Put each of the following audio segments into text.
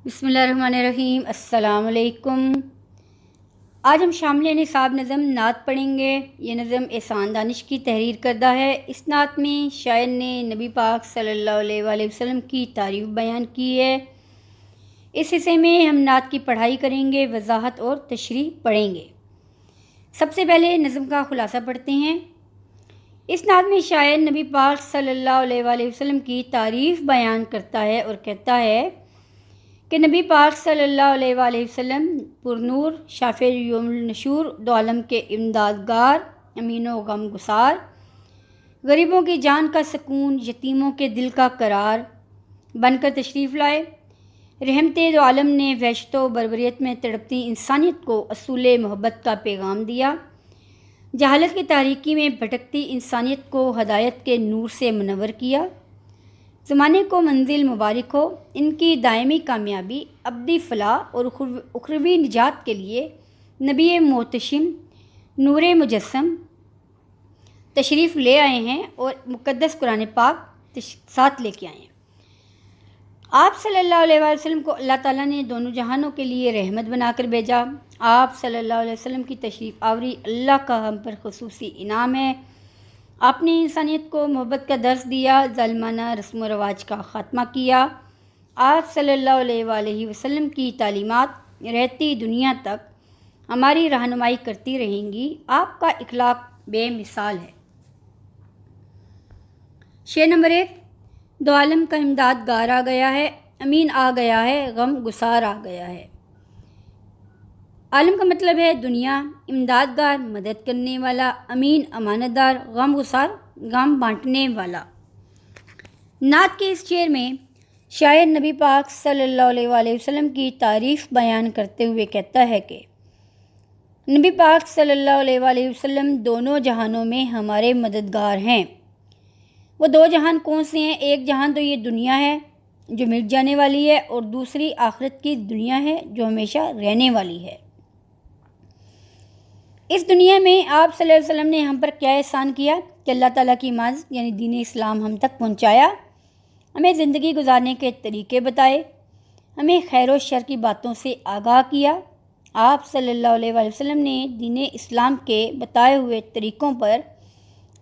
بسم اللہ الرحمن الرحیم۔ السلام علیکم۔ آج ہم شامل نصاب نظم نعت پڑھیں گے۔ یہ نظم احسان دانش کی تحریر کردہ ہے۔ اس نعت میں شاعر نے نبی پاک صلی اللہ علیہ وآلہ وسلم کی تعریف بیان کی ہے۔ اس حصے میں ہم نعت کی پڑھائی کریں گے، وضاحت اور تشریح پڑھیں گے۔ سب سے پہلے نظم کا خلاصہ پڑھتے ہیں۔ اس نعت میں شاعر نبی پاک صلی اللہ علیہ وآلہ وسلم کی تعریف بیان کرتا ہے اور کہتا ہے کہ نبی پاک صلی اللہ علیہ وآلہ وسلم پرنور، شافع یوم النشور، دو عالم کے امدادگار، امین و غم گسار، غریبوں کی جان کا سکون، یتیموں کے دل کا قرار بن کر تشریف لائے۔ رحمت دو عالم نے وحشت و بربریت میں تڑپتی انسانیت کو اصول محبت کا پیغام دیا۔ جہالت کی تاریکی میں بھٹکتی انسانیت کو ہدایت کے نور سے منور کیا۔ زمانے کو منزل مبارک ہو، ان کی دائمی کامیابی، ابدی فلاح اور اخروی نجات کے لیے نبی محتشم نور مجسم تشریف لے آئے ہیں اور مقدس قرآن پاک ساتھ لے کے آئے ہیں۔ آپ صلی اللہ علیہ وآلہ وسلم کو اللہ تعالیٰ نے دونوں جہانوں کے لیے رحمت بنا کر بھیجا۔ آپ صلی اللہ علیہ وسلم کی تشریف آوری اللہ کا ہم پر خصوصی انعام ہے۔ آپ نے انسانیت کو محبت کا درس دیا، ظالمانہ رسم و رواج کا خاتمہ کیا۔ آپ صلی اللہ علیہ وآلہ وسلم کی تعلیمات رہتی دنیا تک ہماری رہنمائی کرتی رہیں گی۔ آپ کا اخلاق بے مثال ہے۔ شعر نمبر 1۔ دو عالم کا امدادگار آ گیا ہے، امین آ گیا ہے، غم گسار آ گیا ہے۔ عالم کا مطلب ہے دنیا، امدادگار مدد کرنے والا، امین امانت دار، غم گسار غم بانٹنے والا۔ نعت کے اس شعر میں شاعر نبی پاک صلی اللہ علیہ وآلہ وسلم کی تعریف بیان کرتے ہوئے کہتا ہے کہ نبی پاک صلی اللہ علیہ وآلہ وسلم دونوں جہانوں میں ہمارے مددگار ہیں۔ وہ دو جہان کون سے ہیں؟ ایک جہان تو یہ دنیا ہے جو مٹ جانے والی ہے، اور دوسری آخرت کی دنیا ہے جو ہمیشہ رہنے والی ہے۔ اس دنیا میں آپ صلی اللہ علیہ وسلم نے ہم پر کیا احسان کیا کہ اللہ تعالیٰ کی اجازت یعنی دین اسلام ہم تک پہنچایا، ہمیں زندگی گزارنے کے طریقے بتائے، ہمیں خیر و شر کی باتوں سے آگاہ کیا۔ آپ صلی اللہ علیہ وآلہ وسلم نے دین اسلام کے بتائے ہوئے طریقوں پر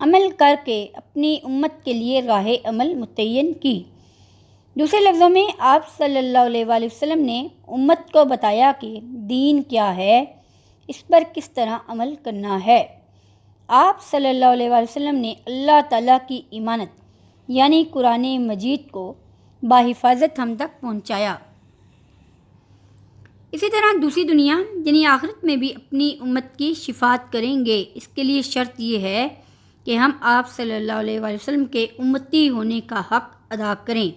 عمل کر کے اپنی امت کے لیے راہ عمل متعین کی۔ دوسرے لفظوں میں آپ صلی اللہ علیہ وآلہ وسلم نے امت کو بتایا کہ دین کیا ہے، اس پر کس طرح عمل کرنا ہے۔ آپ صلی اللہ علیہ وآلہ وسلم نے اللہ تعالیٰ کی امانت یعنی قرآن مجید کو بحفاظت ہم تک پہنچایا۔ اسی طرح دوسری دنیا یعنی آخرت میں بھی اپنی امت کی شفاعت کریں گے۔ اس کے لیے شرط یہ ہے کہ ہم آپ صلی اللہ علیہ وآلہ وسلم کے امتی ہونے کا حق ادا کریں۔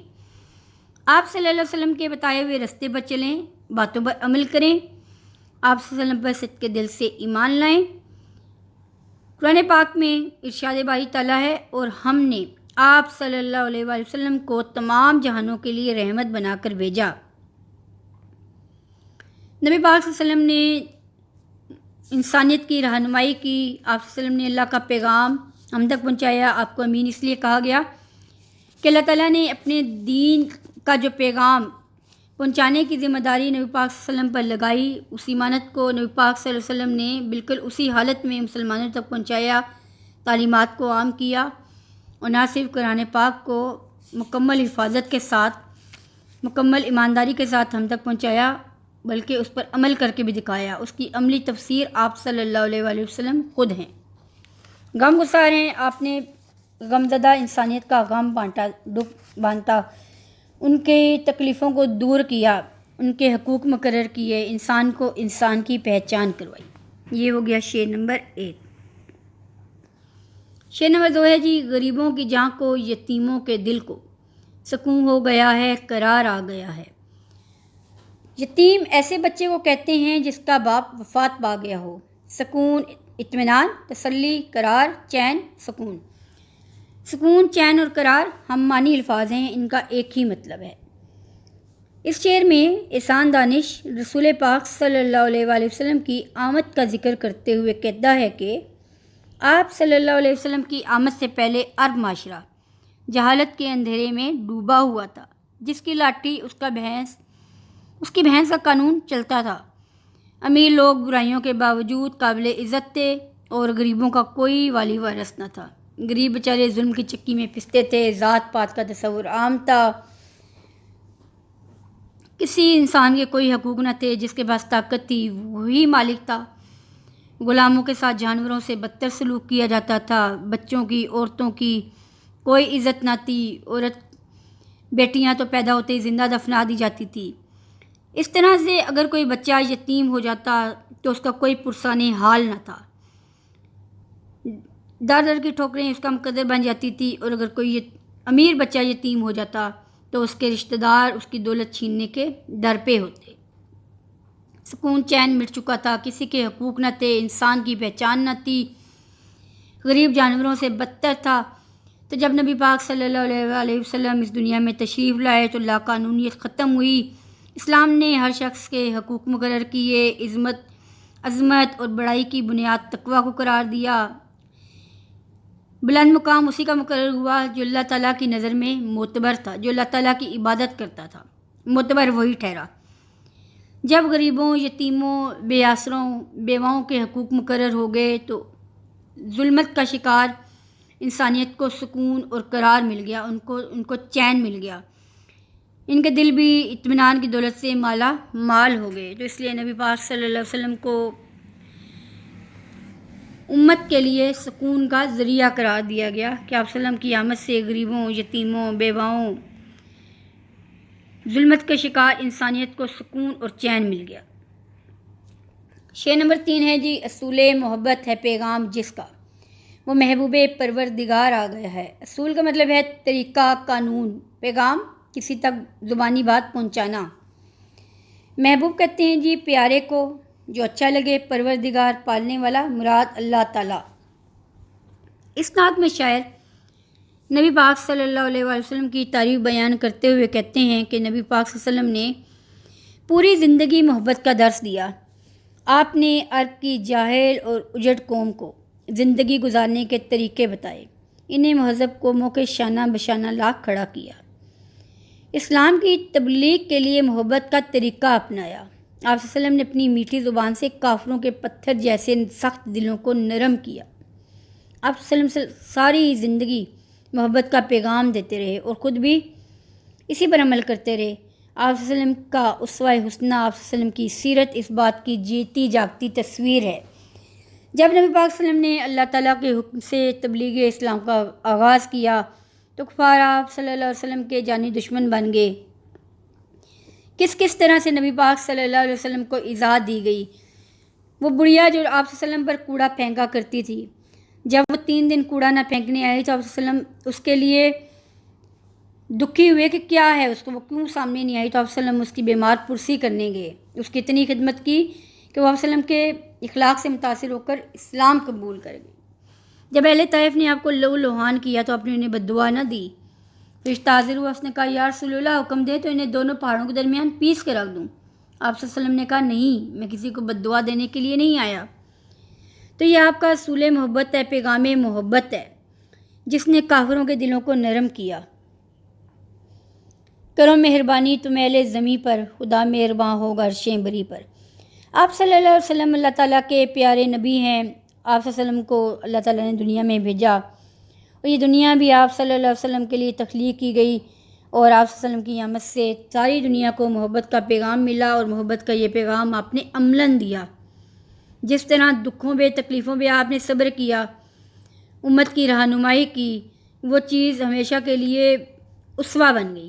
آپ صلی اللہ علیہ وسلم کے بتائے ہوئے رستے پر چلیں، باتوں پر عمل کریں، آپ صلی اللہ علیہ وسلم پر صدق دل سے ایمان لائیں۔ قرآن پاک میں ارشاد باری تعالیٰ ہے، اور ہم نے آپ صلی اللہ علیہ وآلہ وسلم کو تمام جہانوں کے لیے رحمت بنا کر بھیجا۔ نبی پاک صلی اللہ علیہ وسلم نے انسانیت کی رہنمائی کی، آپ صلی اللہ علیہ وسلم نے اللہ کا پیغام ہم تک پہنچایا۔ آپ کو امین اس لیے کہا گیا کہ اللہ تعالیٰ نے اپنے دین کا جو پیغام پہنچانے کی ذمہ داری نبی پاک صلی اللہ علیہ وسلم پر لگائی، اس امانت کو نبی پاک صلی اللہ علیہ وسلم نے بالکل اسی حالت میں مسلمانوں تک پہنچایا، تعلیمات کو عام کیا، اور نہ صرف قرآن پاک کو مکمل حفاظت کے ساتھ، مکمل ایمانداری کے ساتھ ہم تک پہنچایا، بلکہ اس پر عمل کر کے بھی دکھایا۔ اس کی عملی تفسیر آپ صلی اللہ علیہ وآلہ وسلم خود ہیں۔ غم گسار ہیں، آپ نے غمزدہ انسانیت کا غم بانٹا، دکھ بانٹا، ان کے تکلیفوں کو دور کیا، ان کے حقوق مقرر کیے، انسان کو انسان کی پہچان کروائی۔ یہ ہو گیا شعر نمبر 1۔ شعر نمبر 2 ہے جی، غریبوں کی جان کو، یتیموں کے دل کو سکون ہو گیا ہے، قرار آ گیا ہے۔ یتیم ایسے بچے کو کہتے ہیں جس کا باپ وفات پا گیا ہو۔ سکون اطمینان، تسلی، قرار، چین، سکون۔ سکون، چین اور قرار ہم معنی الفاظ ہیں، ان کا ایک ہی مطلب ہے۔ اس شعر میں احسان دانش رسول پاک صلی اللہ علیہ وآلہ وسلم کی آمد کا ذکر کرتے ہوئے کہتا ہے کہ آپ صلی اللہ علیہ وسلم کی آمد سے پہلے عرب معاشرہ جہالت کے اندھیرے میں ڈوبا ہوا تھا۔ جس کی لاٹھی اس کا بھینس، اس کی بہن کا قانون چلتا تھا۔ امیر لوگ برائیوں کے باوجود قابل عزت تھے اور غریبوں کا کوئی والی وارث نہ تھا۔ غریب بیچارے ظلم کی چکی میں پستے تھے، ذات پات کا تصور عام تھا، کسی انسان کے کوئی حقوق نہ تھے، جس کے پاس طاقت تھی وہی مالک تھا۔ غلاموں کے ساتھ جانوروں سے بدتر سلوک کیا جاتا تھا، بچوں کی، عورتوں کی کوئی عزت نہ تھی، عورت بیٹیاں تو پیدا ہوتے ہی زندہ دفنا دی جاتی تھی۔ اس طرح سے اگر کوئی بچہ یتیم ہو جاتا تو اس کا کوئی پرسان حال نہ تھا، در در کی ٹھوکریں اس کا مقدر بن جاتی تھی، اور اگر کوئی امیر بچہ یتیم ہو جاتا تو اس کے رشتہ دار اس کی دولت چھیننے کے در پہ ہوتے۔ سکون چین مٹ چکا تھا، کسی کے حقوق نہ تھے، انسان کی پہچان نہ تھی، غریب جانوروں سے بدتر تھا۔ تو جب نبی پاک صلی اللہ علیہ وسلم اس دنیا میں تشریف لائے تو لا قانونیت ختم ہوئی، اسلام نے ہر شخص کے حقوق مقرر کیے، عظمت اور بڑائی کی بنیاد تقویٰ کو قرار دیا۔ بلند مقام اسی کا مقرر ہوا جو اللہ تعالیٰ کی نظر میں معتبر تھا، جو اللہ تعالیٰ کی عبادت کرتا تھا، معتبر وہی ٹھہرا۔ جب غریبوں، یتیموں، بے آسروں، بیواؤں کے حقوق مقرر ہو گئے تو ظلمت کا شکار انسانیت کو سکون اور قرار مل گیا، ان کو چین مل گیا، ان کے دل بھی اطمینان کی دولت سے مالا مال ہو گئے۔ تو اس لیے نبی پاک صلی اللہ علیہ وسلم کو امت کے لیے سکون کا ذریعہ قرار دیا گیا کہ آپ وسلم کی آمد سے غریبوں، یتیموں، بیواؤں، ظلمت کے شکار انسانیت کو سکون اور چین مل گیا۔ شے نمبر 3 ہے جی، اصول محبت ہے پیغام جس کا وہ محبوب پروردگار آ گیا ہے۔ اصول کا مطلب ہے طریقہ، قانون، پیغام کسی تک زبانی بات پہنچانا۔ محبوب کہتے ہیں جی پیارے کو، جو اچھا لگے، پروردگار پالنے والا، مراد اللہ تعالیٰ۔ اس نعت میں شاعر نبی پاک صلی اللہ علیہ وسلم کی تعریف بیان کرتے ہوئے کہتے ہیں کہ نبی پاک صلی اللہ علیہ وسلم نے پوری زندگی محبت کا درس دیا۔ آپ نے عرب کی جاہل اور اجڑ قوم کو زندگی گزارنے کے طریقے بتائے، انہیں مہذب قوموں کے شانہ بشانہ لا کھڑا کیا، اسلام کی تبلیغ کے لیے محبت کا طریقہ اپنایا۔ آپ صلی اللہ علیہ وسلم نے اپنی میٹھی زبان سے کافروں کے پتھر جیسے سخت دلوں کو نرم کیا۔ آپ صلی اللہ علیہ وسلم ساری زندگی محبت کا پیغام دیتے رہے اور خود بھی اسی پر عمل کرتے رہے۔ آپ صلی اللہ علیہ وسلم کا اسوہ حسنہ، آپ صلی اللہ علیہ وسلم کی سیرت اس بات کی جیتی جاگتی تصویر ہے۔ جب نبی پاک صلی اللہ علیہ وسلم نے اللہ تعالیٰ کے حکم سے تبلیغ اسلام کا آغاز کیا تو کفار آپ صلی اللہ علیہ وسلم کے جانی دشمن بن گئے۔ کس طرح سے نبی پاک صلی اللہ علیہ وسلم کو ایذا دی گئی۔ وہ بڑھیا جو آپ صلی اللہ علیہ وسلم پر کوڑا پھینکا کرتی تھی، جب وہ 3 دن کوڑا نہ پھینکنے آئی تو آپ صلی اللہ علیہ وسلم اس کے لیے دکھی ہوئے کہ کیا ہے اس کو، وہ کیوں سامنے نہیں آئی، تو آپ صلی اللہ علیہ وسلم اس کی بیمار پرسی کرنے گئے، اس کی اتنی خدمت کی کہ وہ آپ صلی اللہ علیہ وسلم کے اخلاق سے متاثر ہو کر اسلام قبول کر گئی۔ جب اہل طائف نے آپ کو لہو لہان کیا تو آپ نے انہیں بد دعا نہ دی، فرشتہ حاضر ہوا، اس نے کہا یا رسول اللہ حکم دے تو انہیں دونوں پہاڑوں کے درمیان پیس کے رکھ دوں۔ آپ صلی اللہ علیہ وسلم نے کہا نہیں، میں کسی کو بد دعا دینے کے لیے نہیں آیا۔ تو یہ آپ کا اصول محبت ہے، پیغام محبت ہے، جس نے کافروں کے دلوں کو نرم کیا۔ کرو مہربانی تم اہل زمیں پر، خدا مہرباں ہوگا عرشیں بری پر۔ آپ صلی اللہ علیہ وسلم اللہ تعالیٰ کے پیارے نبی ہیں۔ آپ صلی اللہ علیہ وسلم کو اللہ تعالیٰ نے دنیا میں بھیجا اور یہ دنیا بھی آپ صلی اللہ علیہ وسلم کے لیے تخلیق کی گئی، اور آپ صلی اللہ علیہ وسلم کی آمد سے ساری دنیا کو محبت کا پیغام ملا، اور محبت کا یہ پیغام آپ نے عملاً دیا۔ جس طرح دکھوں پہ، تکلیفوں پہ آپ نے صبر کیا، امت کی رہنمائی کی، وہ چیز ہمیشہ کے لیے اسوہ بن گئی۔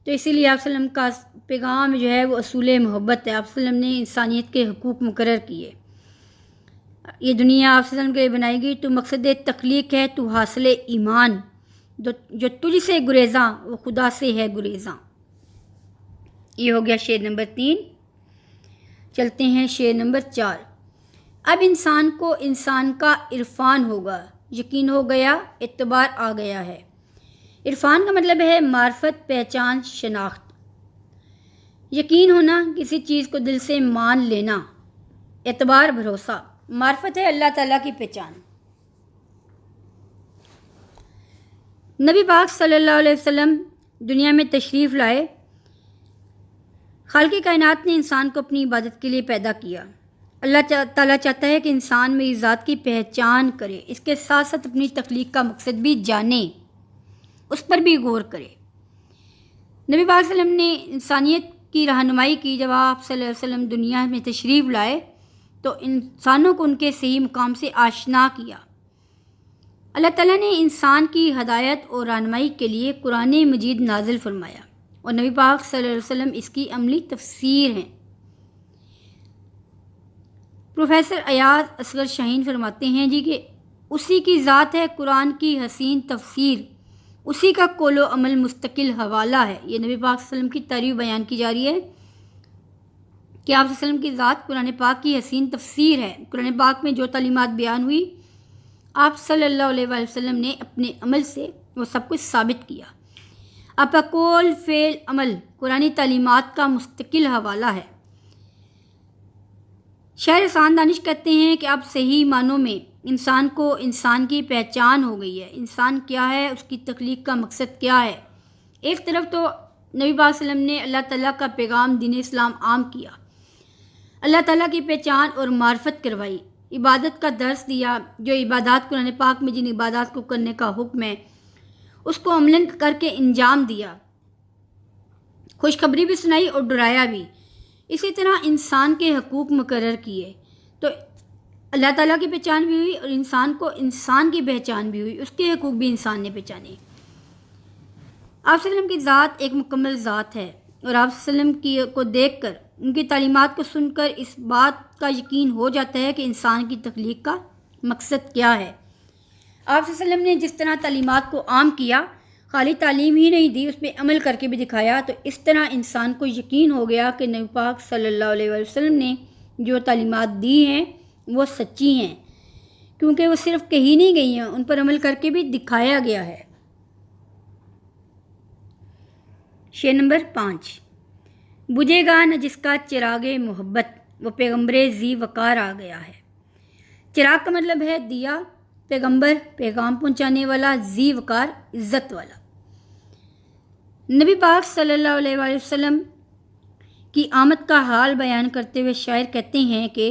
تو اسی لیے آپ صلی اللہ علیہ وسلم کا پیغام جو ہے وہ اصول محبت ہے۔ آپ صلی اللہ علیہ وسلم نے انسانیت کے حقوق مقرر کیے۔ یہ دنیا آپ صلی اللہ علیہ وسلم کے لیے بنائی گئی تو مقصد تخلیق ہے تو حاصل ایمان، جو تجھ سے گریزاں وہ خدا سے ہے گریزاں۔ یہ ہو گیا شعر نمبر 3۔ چلتے ہیں شعر نمبر 4۔ اب انسان کو انسان کا عرفان ہوگا، یقین ہو گیا، اعتبار آ گیا ہے۔ عرفان کا مطلب ہے معرفت، پہچان، شناخت، یقین ہونا، کسی چیز کو دل سے مان لینا، اعتبار بھروسہ، معرفت ہے اللہ تعالیٰ کی پہچان۔ نبی پاک صلی اللہ علیہ وسلم دنیا میں تشریف لائے، خالق کائنات نے انسان کو اپنی عبادت کے لیے پیدا کیا۔ اللہ تعالیٰ چاہتا ہے کہ انسان میری ذات کی پہچان کرے، اس کے ساتھ ساتھ اپنی تخلیق کا مقصد بھی جانے، اس پر بھی غور کرے۔ نبی پاک صلی اللہ علیہ وسلم نے انسانیت کی رہنمائی کی۔ جب آپ صلی اللہ علیہ وسلم دنیا میں تشریف لائے تو انسانوں کو ان کے صحیح مقام سے آشنا کیا۔ اللہ تعالیٰ نے انسان کی ہدایت اور رہنمائی کے لیے قرآن مجید نازل فرمایا، اور نبی پاک صلی اللہ علیہ وسلم اس کی عملی تفسیر ہیں۔ پروفیسر ایاز اصغر شاہین فرماتے ہیں کہ اسی کی ذات ہے قرآن کی حسین تفسیر، اسی کا قول و عمل مستقل حوالہ ہے۔ یہ نبی پاک صلی اللہ علیہ وسلم کی تعریف بیان کی جا رہی ہے کہ آپ صلی اللہ علیہ وسلم کی ذات قرآن پاک کی حسین تفسیر ہے۔ قرآن پاک میں جو تعلیمات بیان ہوئی، آپ صلی اللہ علیہ وآلہ وسلم نے اپنے عمل سے وہ سب کچھ ثابت کیا۔ آپ کا قول، فعل، عمل قرآنی تعلیمات کا مستقل حوالہ ہے۔ شاعر احسان دانش کہتے ہیں کہ اب صحیح معنوں میں انسان کو انسان کی پہچان ہو گئی ہے۔ انسان کیا ہے، اس کی تخلیق کا مقصد کیا ہے۔ ایک طرف تو نبی پاک صلی اللہ علیہ وسلم نے اللہ تعالیٰ کا پیغام دین اسلام عام کیا، اللہ تعالیٰ کی پہچان اور معرفت کروائی، عبادت کا درس دیا، جو عبادات قرآن پاک میں جن عبادات کو کرنے کا حکم ہے اس کو عملاً کر کے انجام دیا، خوشخبری بھی سنائی اور ڈرایا بھی۔ اسی طرح انسان کے حقوق مقرر کیے، تو اللہ تعالیٰ کی پہچان بھی ہوئی اور انسان کو انسان کی پہچان بھی ہوئی، اس کے حقوق بھی انسان نے پہچانے۔ آپ صلی اللہ علیہ وسلم کی ذات ایک مکمل ذات ہے، اور آپ صلی اللہ علیہ وسلم کو دیکھ کر، ان کی تعلیمات کو سن کر اس بات کا یقین ہو جاتا ہے کہ انسان کی تخلیق کا مقصد کیا ہے۔ آپ صلی اللہ علیہ وسلم نے جس طرح تعلیمات کو عام کیا، خالی تعلیم ہی نہیں دی، اس پہ عمل کر کے بھی دکھایا، تو اس طرح انسان کو یقین ہو گیا کہ نبی پاک صلی اللہ علیہ وآلہ وسلم نے جو تعلیمات دی ہیں وہ سچی ہیں، کیونکہ وہ صرف کہی نہیں گئی ہیں، ان پر عمل کر کے بھی دکھایا گیا ہے۔ شعر نمبر 5۔ بجھے گا نہ جس کا چراغ محبت، وہ پیغمبر ذی وقار آ گیا ہے۔ چراغ کا مطلب ہے دیا، پیغمبر پیغام پہنچانے والا، ذی وقار عزت والا۔ نبی پاک صلی اللہ علیہ وآلہ وسلم کی آمد کا حال بیان کرتے ہوئے شاعر کہتے ہیں کہ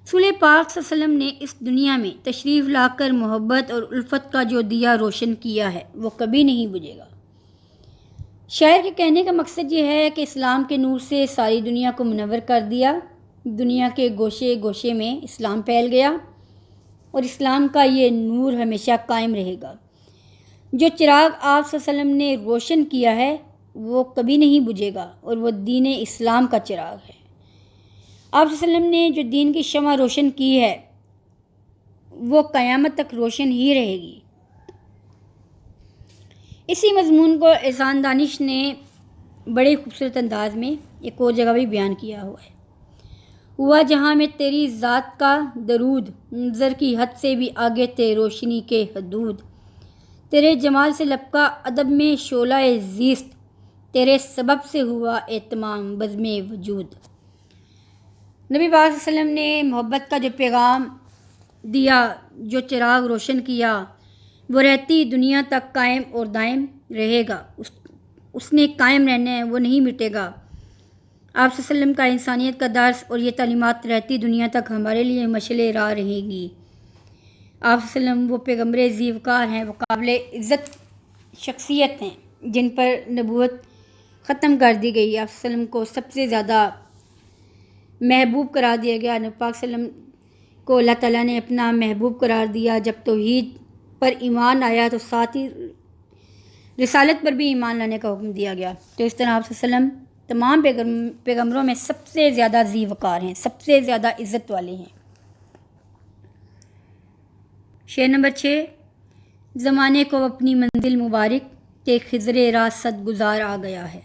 رسول پاک صلی اللہ علیہ وسلم نے اس دنیا میں تشریف لا کر محبت اور الفت کا جو دیا روشن کیا ہے وہ کبھی نہیں بجھے گا۔ شاعر کے کہنے کا مقصد یہ ہے کہ اسلام کے نور سے ساری دنیا کو منور کر دیا، دنیا کے گوشے گوشے میں اسلام پھیل گیا، اور اسلام کا یہ نور ہمیشہ قائم رہے گا۔ جو چراغ آپ صلی اللہ علیہ وسلم نے روشن کیا ہے وہ کبھی نہیں بجھے گا، اور وہ دین اسلام کا چراغ ہے۔ آپ صلی اللہ علیہ وسلم نے جو دین کی شمع روشن کی ہے وہ قیامت تک روشن ہی رہے گی۔ اسی مضمون کو احسان دانش نے بڑے خوبصورت انداز میں ایک اور جگہ بھی بیان کیا ہوا ہے۔ ہوا جہاں میں تیری ذات کا درود، نظر کی حد سے بھی آگے تھے روشنی کے حدود، تیرے جمال سے لپکا ادب میں شعلہ زیست، تیرے سبب سے ہوا اہتمام بزم وجود۔ نبی پاک صلی اللہ علیہ وسلم نے محبت کا جو پیغام دیا، جو چراغ روشن کیا، وہ رہتی دنیا تک قائم اور دائم رہے گا، اس نے قائم رہنا ہے، وہ نہیں مٹے گا۔ آپ صلی اللہ علیہ وسلم کا انسانیت کا درس اور یہ تعلیمات رہتی دنیا تک ہمارے لیے مشعل راہ رہے گی۔ آپ صلی اللہ علیہ وسلم وہ پیغمبر ذی وقار ہیں، وہ قابل عزت شخصیت ہیں جن پر نبوت ختم کر دی گئی۔ آپ صلی اللہ علیہ وسلم کو سب سے زیادہ محبوب قرار دیا گیا۔ نبی پاک صلی اللہ علیہ وسلم کو اللہ تعالیٰ نے اپنا محبوب قرار دیا۔ جب توحید پر ایمان آیا تو ساتھ ہی رسالت پر بھی ایمان لانے کا حکم دیا گیا۔ تو اس طرح آپ صلی اللہ علیہ وسلم تمام پیغمبروں میں سب سے زیادہ ذی وقار ہیں، سب سے زیادہ عزت والے ہیں۔ شعر نمبر 6۔ زمانے کو اپنی منزل مبارک، کہ خضر راہ صد گزار آ گیا ہے۔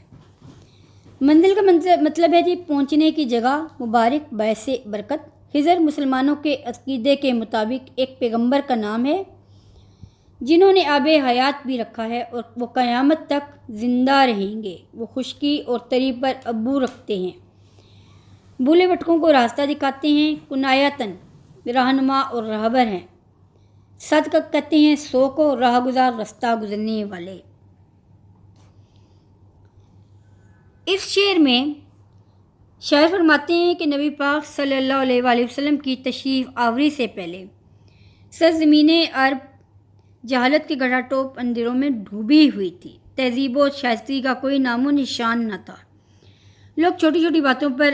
منزل کا مطلب ہے پہنچنے کی جگہ مبارک، باعث برکت۔ خضر مسلمانوں کے عقیدے کے مطابق ایک پیغمبر کا نام ہے جنہوں نے آب حیات بھی رکھا ہے، اور وہ قیامت تک زندہ رہیں گے۔ وہ خشکی اور تری پر ابو رکھتے ہیں، بھولے بھٹکوں کو راستہ دکھاتے ہیں، کنایتاً رہنما اور رہبر ہیں۔ صدق کہتے ہیں سو کو، راہ گزار رستہ گزرنے والے۔ اس شعر میں شاعر فرماتے ہیں کہ نبی پاک صلی اللہ علیہ وآلہ وسلم کی تشریف آوری سے پہلے سرزمین عرب جہالت کے گڑھا ٹوپ اندھیروں میں ڈوبی ہوئی تھی۔ تہذیب و شائستگی کا کوئی نام و نشان نہ تھا۔ لوگ چھوٹی چھوٹی باتوں پر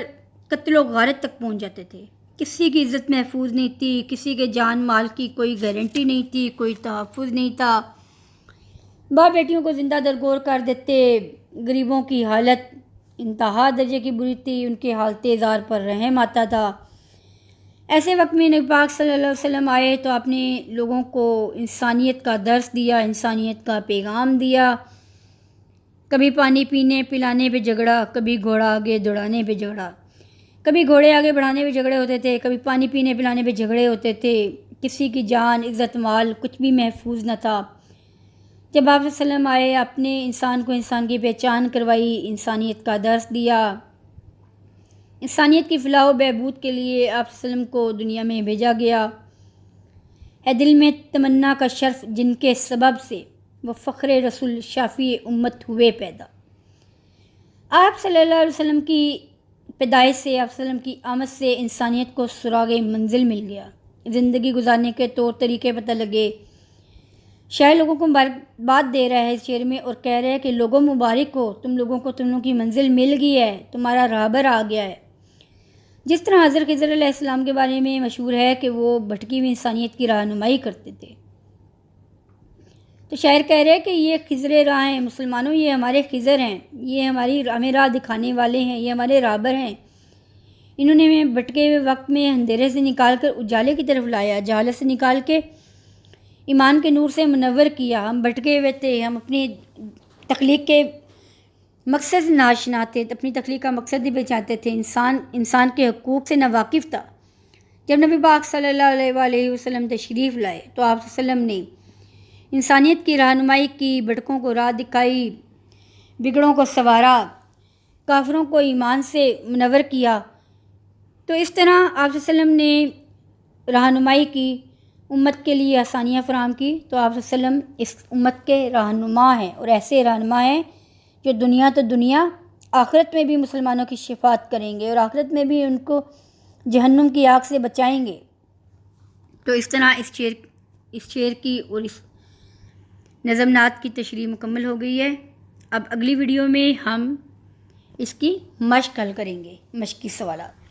قتل و غارت تک پہنچ جاتے تھے۔ کسی کی عزت محفوظ نہیں تھی، کسی کے جان مال کی کوئی گارنٹی نہیں تھی، کوئی تحفظ نہیں تھا۔ باپ بیٹیوں کو زندہ درگور کر دیتے۔ غریبوں کی حالت انتہا درجے کی بری تھی، ان کے حالت زار پر رحم آتا تھا۔ ایسے وقت میں نبی پاک صلی اللہ علیہ وسلم آئے تو آپ نے لوگوں کو انسانیت کا درس دیا، انسانیت کا پیغام دیا۔ کبھی پانی پینے پلانے پہ جھگڑا، کبھی گھوڑا آگے دوڑانے پہ جھگڑا، کبھی گھوڑے آگے بڑھانے پہ جھگڑے ہوتے تھے، کبھی پانی پینے پلانے پہ جھگڑے ہوتے تھے۔ کسی کی جان عزت مال کچھ بھی محفوظ نہ تھا۔ جب آپ صلی اللہ علیہ وسلم آئے، آپ نے انسان کو انسان کی پہچان کروائی، انسانیت کا درس دیا۔ انسانیت کی فلاح و بہبود کے لیے آپ صلی اللہ علیہ وسلم کو دنیا میں بھیجا گیا۔ ہے دل میں تمنا کا شرف جن کے سبب سے وہ فخر رسول شافی امت ہوئے پیدا۔ آپ صلی اللہ علیہ وسلم کی پیدائش سے، آپ صلی اللہ علیہ وسلم کی آمد سے انسانیت کو سراغ منزل مل گیا، زندگی گزارنے کے طور طریقے پتہ لگے۔ شاعر لوگوں کو مبارکباد دے رہا ہے اس شعر میں اور کہہ رہا ہے کہ لوگوں مبارک ہو، تم لوگوں کی منزل مل گئی ہے، تمہارا راہبر آ گیا ہے۔ جس طرح حضرت خضر علیہ السلام کے بارے میں مشہور ہے کہ وہ بھٹکی ہوئی انسانیت کی رہنمائی کرتے تھے، تو شاعر کہہ رہے ہیں کہ یہ خضر راہ ہیں، مسلمانوں یہ ہمارے خضر ہیں، یہ ہمیں راہ دکھانے والے ہیں، یہ ہمارے راہبر ہیں۔ انہوں نے ہمیں بھٹکے ہوئے وقت میں اندھیرے سے نکال کر اجالے کی طرف لایا، جہالت سے نکال کے ایمان کے نور سے منور کیا۔ ہم بھٹکے ہوئے تھے، ہم اپنی تخلیق کے مقصد ناشنا تھے، اپنی تخلیق کا مقصد بھی پہچانتے تھے، انسان کے حقوق سے ناواقف تھا۔ جب نبی پاک صلی اللہ علیہ وآلہ وسلم تشریف لائے تو آپ صلی اللہ علیہ وسلم نے انسانیت کی رہنمائی کی، بھٹکوں کو راہ دکھائی، بگڑوں کو سنوارا، کافروں کو ایمان سے منور کیا۔ تو اس طرح آپ صلی اللہ علیہ وسلم نے رہنمائی کی، امت کے لیے آسانیاں فراہم کی۔ تو آپ صلی اللہ علیہ وسلم اس امت کے رہنما ہیں، اور ایسے رہنما ہیں جو دنیا تو دنیا، آخرت میں بھی مسلمانوں کی شفاعت کریں گے، اور آخرت میں بھی ان کو جہنم کی آگ سے بچائیں گے۔ تو اس طرح اس شعر کی اور اس نظم نعت کی تشریح مکمل ہو گئی ہے۔ اب اگلی ویڈیو میں ہم اس کی مشق حل کریں گے، مشقی سوالات۔